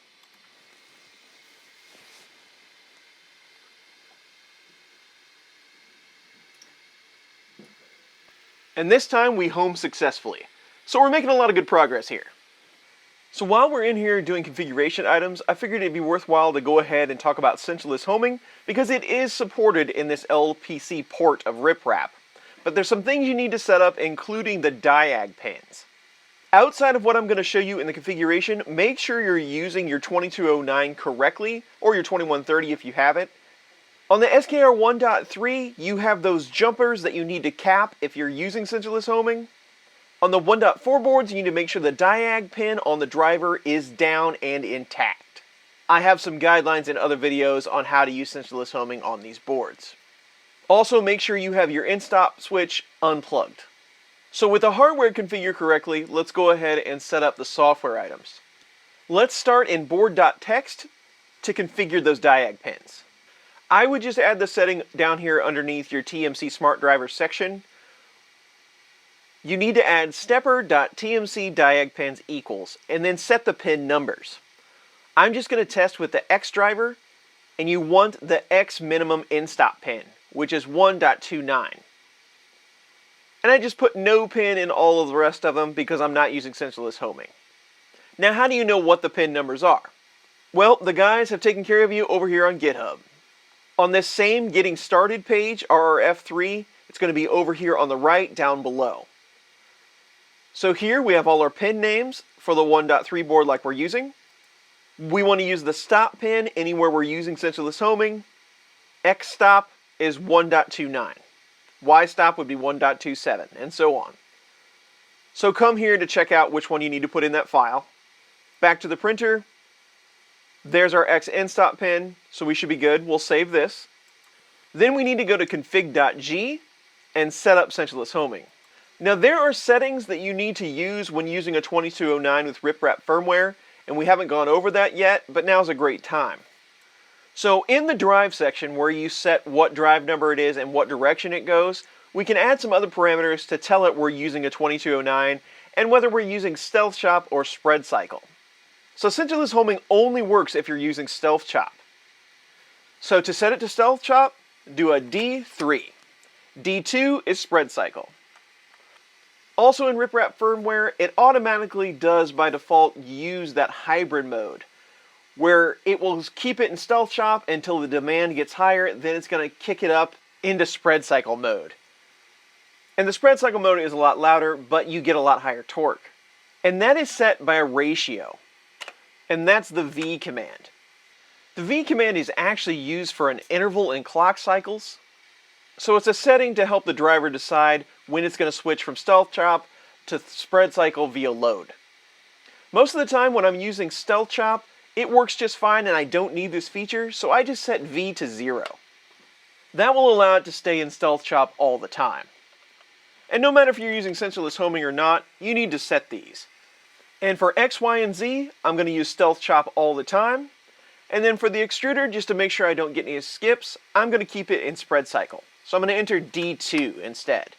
And this time we home successfully. So we're making a lot of good progress here. So while we're in here doing configuration items, I figured it'd be worthwhile to go ahead and talk about centerless homing because it is supported in this LPC port of RepRap. But there's some things you need to set up, including the diag pins. Outside of what I'm going to show you in the configuration, make sure you're using your 2209 correctly, or your 2130 if you have it. On the SKR 1.3, you have those jumpers that you need to cap if you're using centerless homing. On the 1.4 boards, you need to make sure the diag pin on the driver is down and intact. I have some guidelines in other videos on how to use centerless homing on these boards. Also, make sure you have your in-stop switch unplugged. So with the hardware configured correctly, let's go ahead and set up the software items. Let's start in board.txt to configure those diag pins. I would just add the setting down here underneath your TMC Smart Driver section. You need to add stepper.tmc diag pins equals, and then set the pin numbers. I'm just going to test with the X driver, and you want the X minimum in-stop pin, which is 1.29. And I just put no pin in all of the rest of them because I'm not using centerless homing. Now, how do you know what the pin numbers are? Well, the guys have taken care of you over here on GitHub. On this same Getting Started page, RRF3, it's going to be over here on the right down below. So here we have all our pin names for the 1.3 board like we're using. We want to use the stop pin anywhere we're using centerless homing. X stop is 1.29. Y stop would be 1.27, and so on. So come here to check out which one you need to put in that file. Back to the printer. There's our X in stop pin, so we should be good. We'll save this. Then we need to go to config.g and set up centerless homing. Now there are settings that you need to use when using a 2209 with RepRap firmware, and we haven't gone over that yet, but now's a great time. So in the drive section where you set what drive number it is and what direction it goes, we can add some other parameters to tell it we're using a 2209 and whether we're using Stealth Chop or Spread Cycle. So centerless homing only works if you're using Stealth Chop. So to set it to Stealth Chop, do a D3. D2 is Spread Cycle. Also in RepRap firmware, it automatically does by default use that hybrid mode, where it will keep it in Stealth Chop until the demand gets higher, then it's going to kick it up into Spread Cycle mode. And the Spread Cycle mode is a lot louder, but you get a lot higher torque. And that is set by a ratio. And that's the V command. The V command is actually used for an interval in clock cycles. So it's a setting to help the driver decide when it's going to switch from Stealth Chop to Spread Cycle via load. Most of the time when I'm using Stealth Chop, it works just fine and I don't need this feature, so I just set V to 0. That will allow it to stay in Stealth Chop all the time. And no matter if you're using centerless homing or not, you need to set these. And for X, Y, and Z, I'm going to use Stealth Chop all the time. And then for the extruder, just to make sure I don't get any skips, I'm going to keep it in Spread Cycle. So I'm going to enter D2 instead.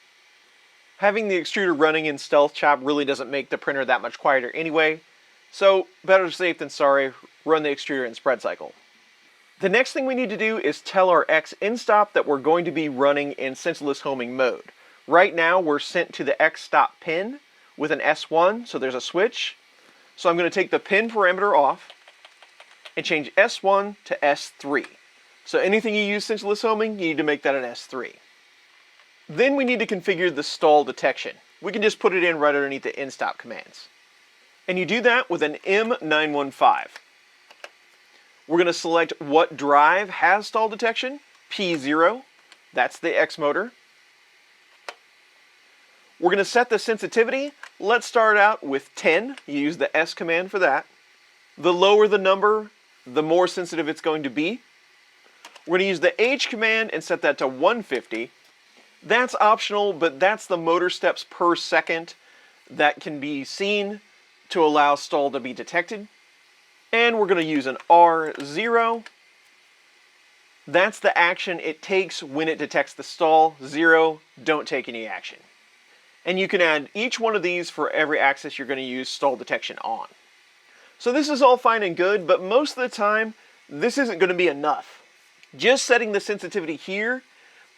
Having the extruder running in Stealth Chop really doesn't make the printer that much quieter anyway, so better safe than sorry, run the extruder in Spread Cycle. The next thing we need to do is tell our X in-stop that we're going to be running in centerless homing mode. Right now we're sent to the X stop pin with an S1, so there's a switch. So I'm going to take the pin parameter off and change S1 to S3. So anything you use centerless homing, you need to make that an S3. Then we need to configure the stall detection. We can just put it in right underneath the in-stop commands. And you do that with an M915. We're going to select what drive has stall detection, P0, that's the X motor. We're going to set the sensitivity. Let's start out with 10. You use the S command for that. The lower the number, the more sensitive it's going to be. We're going to use the H command and set that to 150. That's optional, but that's the motor steps per second that can be seen to allow stall to be detected. And we're going to use an R0. That's the action it takes when it detects the stall. 0, don't take any action. And you can add each one of these for every axis you're going to use stall detection on. So this is all fine and good, but most of the time, this isn't going to be enough. Just setting the sensitivity here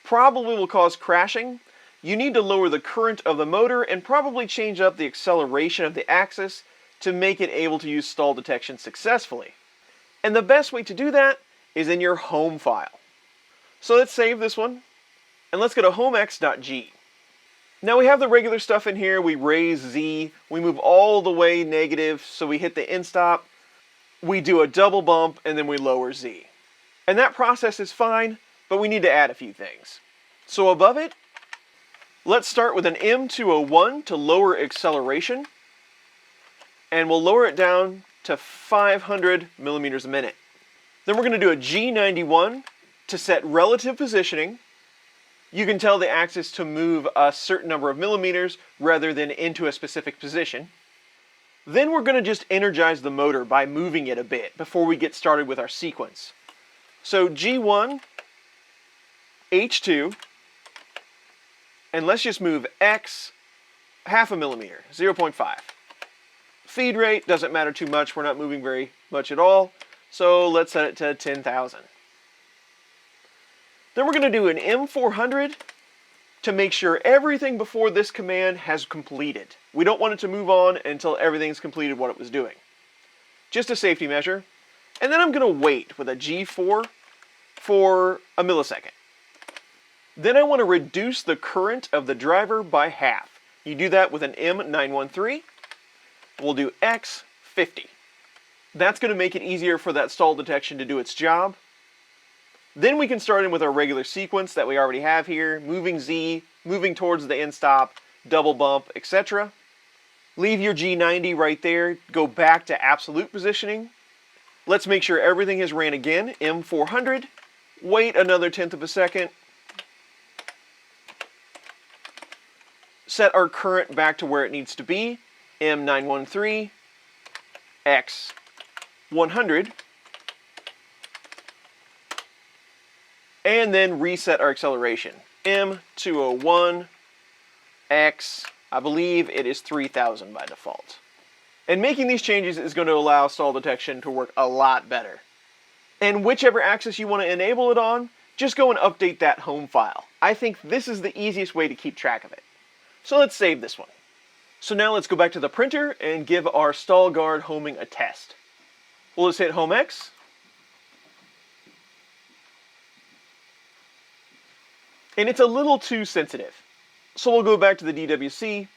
probably will cause crashing. You need to lower the current of the motor and probably change up the acceleration of the axis to make it able to use stall detection successfully. And the best way to do that is in your home file. So let's save this one, and let's go to homex.g. Now we have the regular stuff in here. We raise Z, we move all the way negative, so we hit the end stop, we do a double bump, and then we lower Z. And that process is fine, but we need to add a few things. So above it, let's start with an M201 to lower acceleration, and we'll lower it down to 500 millimeters a minute. Then we're going to do a G91 to set relative positioning. You can tell the axis to move a certain number of millimeters rather than into a specific position. Then we're going to just energize the motor by moving it a bit before we get started with our sequence. So G1, H2, and let's just move X half a millimeter, 0.5. Feed rate doesn't matter too much, we're not moving very much at all, so let's set it to 10,000. Then we're going to do an M400 to make sure everything before this command has completed. We don't want it to move on until everything's completed what it was doing. Just a safety measure. And then I'm going to wait with a G4 for a millisecond. Then I want to reduce the current of the driver by half. You do that with an M913. We'll do X50. That's going to make it easier for that stall detection to do its job. Then we can start in with our regular sequence that we already have here, moving Z, moving towards the end stop, double bump, etc. Leave your G90 right there, go back to absolute positioning. Let's make sure everything is ran again, M400, wait another 1/10 of a second. Set our current back to where it needs to be, M913, X100, and then reset our acceleration. M201, X, I believe it is 3000 by default. And making these changes is going to allow stall detection to work a lot better. And whichever axis you want to enable it on, just go and update that home file. I think this is the easiest way to keep track of it. So let's save this one. So now let's go back to the printer and give our stall guard homing a test. We'll just hit Home X. And it's a little too sensitive. So we'll go back to the DWC,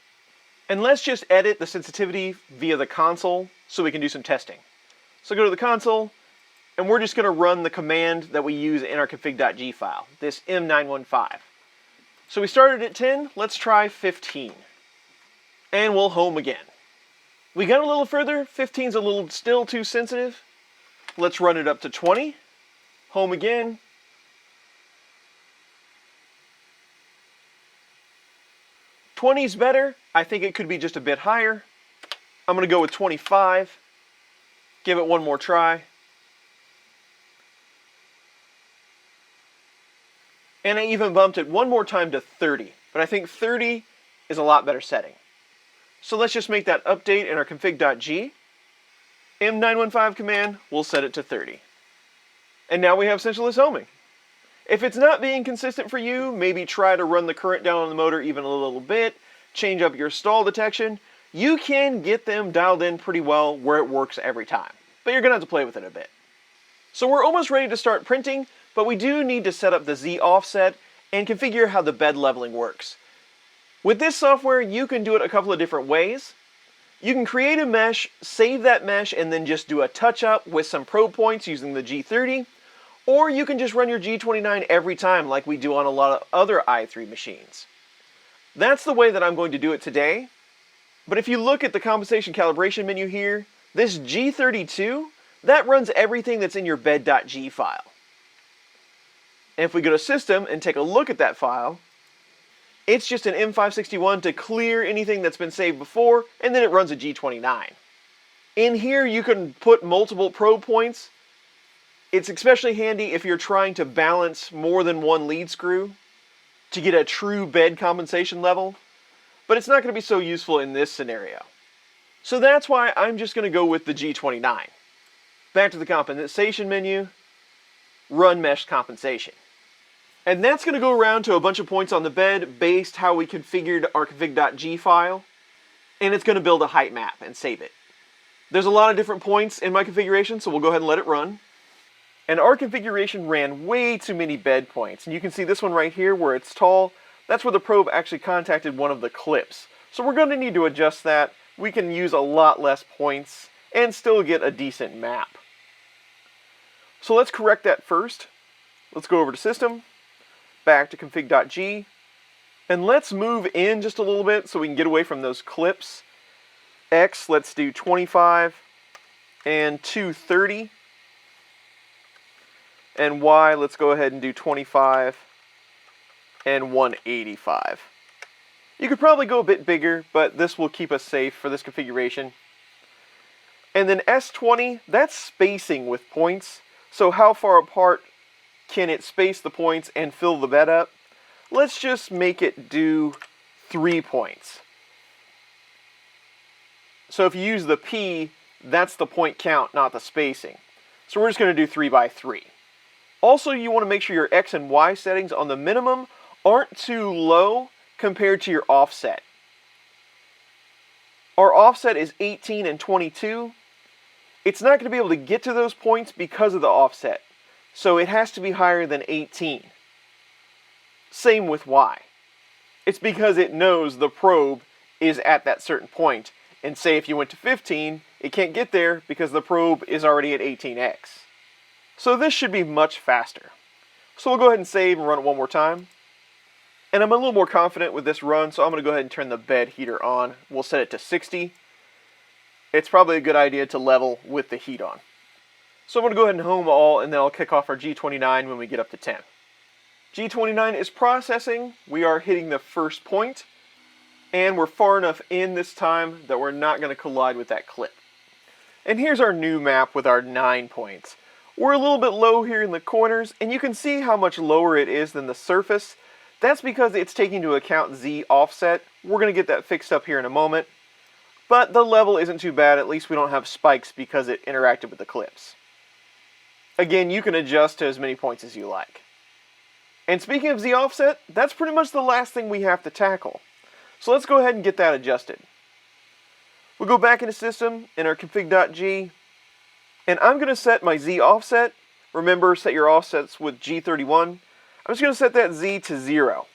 and let's just edit the sensitivity via the console so we can do some testing. So go to the console, and we're just going to run the command that we use in our config.g file, this M915. So we started at 10, let's try 15. And we'll home again. We got a little further, 15's a little still too sensitive. Let's run it up to 20, home again. 20's better. I think it could be just a bit higher. I'm going to go with 25. Give it one more try. And I even bumped it one more time to 30. But I think 30 is a lot better setting. So let's just make that update in our config.g. M915 command, we'll set it to 30. And now we have sensorless homing. If it's not being consistent for you, maybe try to run the current down on the motor even a little bit, change up your stall detection. You can get them dialed in pretty well where it works every time, but you're going to have to play with it a bit. So we're almost ready to start printing, but we do need to set up the Z offset and configure how the bed leveling works. With this software, you can do it a couple of different ways. You can create a mesh, save that mesh, and then just do a touch-up with some probe points using the G30. Or you can just run your G29 every time like we do on a lot of other i3 machines. That's the way that I'm going to do it today. But if you look at the compensation calibration menu here, this G32, that runs everything that's in your bed.g file. And if we go to System and take a look at that file, it's just an M561 to clear anything that's been saved before, and then it runs a G29. In here you can put multiple probe points. It's especially handy if you're trying to balance more than one lead screw to get a true bed compensation level, but it's not going to be so useful in this scenario. So that's why I'm just going to go with the G29. Back to the compensation menu, run mesh compensation. And that's going to go around to a bunch of points on the bed based how we configured our config.g file, and it's going to build a height map and save it. There's a lot of different points in my configuration, so we'll go ahead and let it run. And our configuration ran way too many bed points. And you can see this one right here where it's tall. That's where the probe actually contacted one of the clips. So we're going to need to adjust that. We can use a lot less points and still get a decent map. So let's correct that first. Let's go over to System, back to config.g, and let's move in just a little bit so we can get away from those clips. X, let's do 25 and 230. And Y, let's go ahead and do 25 and 185. You could probably go a bit bigger, but this will keep us safe for this configuration. And then S20, that's spacing with points. So how far apart can it space the points and fill the bed up? Let's just make it do 3 points. So if you use the P, that's the point count, not the spacing. So we're just going to do 3 by 3. Also, you want to make sure your X and Y settings on the minimum aren't too low compared to your offset. Our offset is 18 and 22. It's not going to be able to get to those points because of the offset. So it has to be higher than 18. Same with Y. It's because it knows the probe is at that certain point. And say if you went to 15, it can't get there because the probe is already at 18x. So this should be much faster. So we'll go ahead and save and run it one more time. And I'm a little more confident with this run, so I'm going to go ahead and turn the bed heater on. We'll set it to 60. It's probably a good idea to level with the heat on. So I'm going to go ahead and home all, and then I'll kick off our G29 when we get up to 10. G29 is processing. We are hitting the first point, and we're far enough in this time that we're not going to collide with that clip. And here's our new map with our 9 points. We're a little bit low here in the corners, and you can see how much lower it is than the surface. That's because it's taking into account Z offset. We're going to get that fixed up here in a moment. But the level isn't too bad, at least we don't have spikes because it interacted with the clips. Again, you can adjust to as many points as you like. And speaking of Z offset, that's pretty much the last thing we have to tackle. So let's go ahead and get that adjusted. We'll go back into System in our config.g, and I'm going to set my Z offset. Remember, set your offsets with G31. I'm just going to set that Z to 0.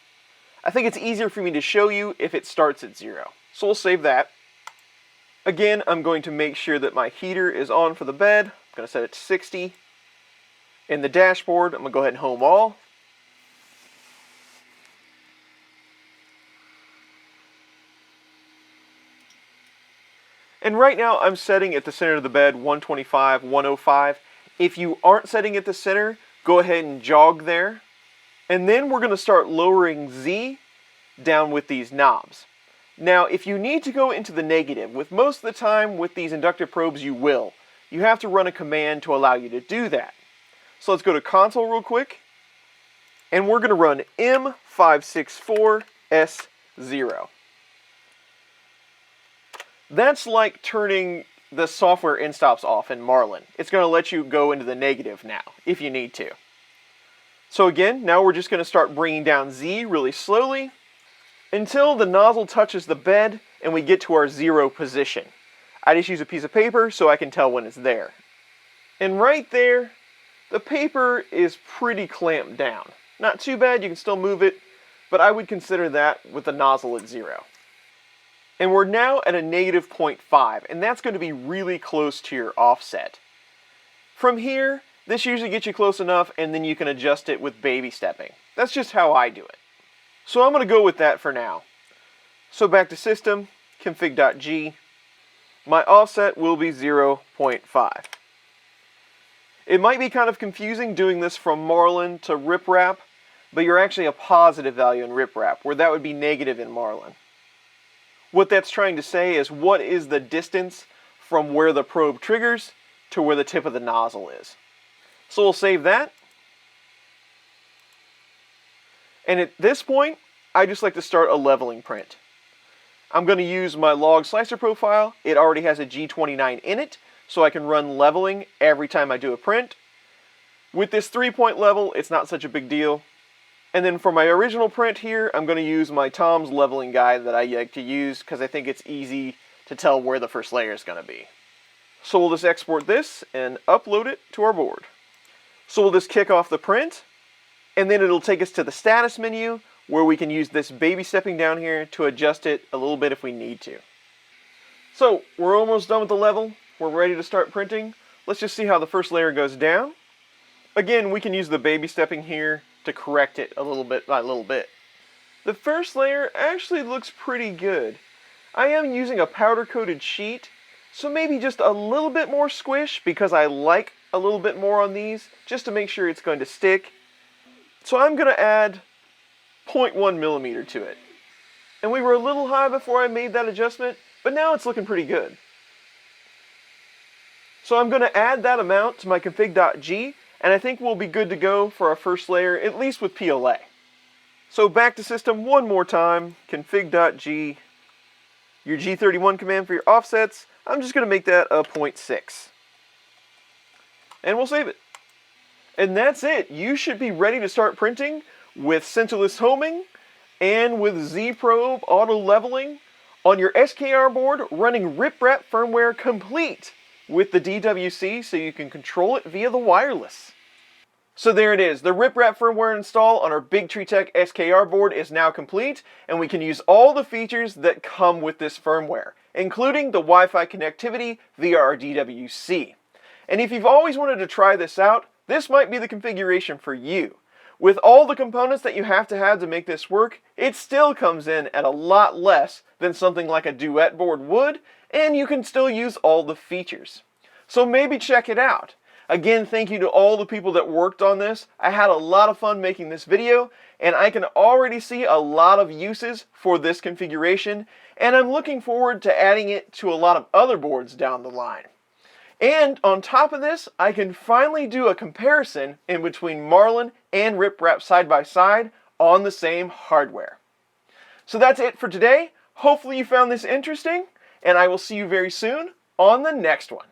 I think it's easier for me to show you if it starts at 0. So we'll save that. Again, I'm going to make sure that my heater is on for the bed. I'm going to set it to 60. In the dashboard, I'm going to go ahead and home all. And right now I'm setting at the center of the bed 125, 105. If you aren't setting at the center, go ahead and jog there. And then we're going to start lowering Z down with these knobs. Now, if you need to go into the negative, with most of the time with these inductive probes you will. You have to run a command to allow you to do that. So let's go to console real quick. And we're going to run M564S0. That's like turning the software in-stops off in Marlin. It's going to let you go into the negative now, if you need to. So again, now we're just going to start bringing down Z really slowly until the nozzle touches the bed and we get to our 0 position. I just use a piece of paper so I can tell when it's there. And right there, the paper is pretty clamped down. Not too bad, you can still move it, but I would consider that with the nozzle at 0. And we're now at a negative 0.5, and that's going to be really close to your offset. From here, this usually gets you close enough, and then you can adjust it with baby stepping. That's just how I do it. So I'm going to go with that for now. So back to System, config.g. My offset will be 0.5. It might be kind of confusing doing this from Marlin to RepRap, but you're actually a positive value in RepRap, where that would be negative in Marlin. What that's trying to say is what is the distance from where the probe triggers to where the tip of the nozzle is. So we'll save that. And at this point, I just like to start a leveling print. I'm going to use my log slicer profile. It already has a G29 in it, so I can run leveling every time I do a print. With this 3-point level, it's not such a big deal. And then for my original print here, I'm going to use my Tom's leveling guide that I like to use because I think it's easy to tell where the first layer is going to be. So we'll just export this and upload it to our board. So we'll just kick off the print, and then it'll take us to the status menu where we can use this baby stepping down here to adjust it a little bit if we need to. So we're almost done with the level. We're ready to start printing. Let's just see how the first layer goes down. Again, we can use the baby stepping here to correct it a little bit by little bit. The first layer actually looks pretty good. I am using a powder coated sheet, so maybe just a little bit more squish because I like a little bit more on these just to make sure it's going to stick. So I'm going to add 0.1 millimeter to it. And we were a little high before I made that adjustment, but now it's looking pretty good. So I'm going to add that amount to my config.g, and I think we'll be good to go for our first layer, at least with PLA. So back to system one more time, config.g, your G31 command for your offsets. I'm just going to make that a 0.6. And we'll save it. And that's it. You should be ready to start printing with centerless homing and with Z-probe auto leveling on your SKR board running RepRap firmware complete with the DWC so you can control it via the wireless. So there it is. The RepRap firmware install on our Big Tree Tech SKR board is now complete, and we can use all the features that come with this firmware, including the Wi-Fi connectivity via our DWC. And if you've always wanted to try this out, this might be the configuration for you. With all the components that you have to make this work, it still comes in at a lot less than something like a duet board would, and you can still use all the features. So maybe check it out. Again, thank you to all the people that worked on this. I had a lot of fun making this video, and I can already see a lot of uses for this configuration, and I'm looking forward to adding it to a lot of other boards down the line. And on top of this, I can finally do a comparison in between Marlin and RepRap side by side on the same hardware. So that's it for today. Hopefully you found this interesting, and I will see you very soon on the next one.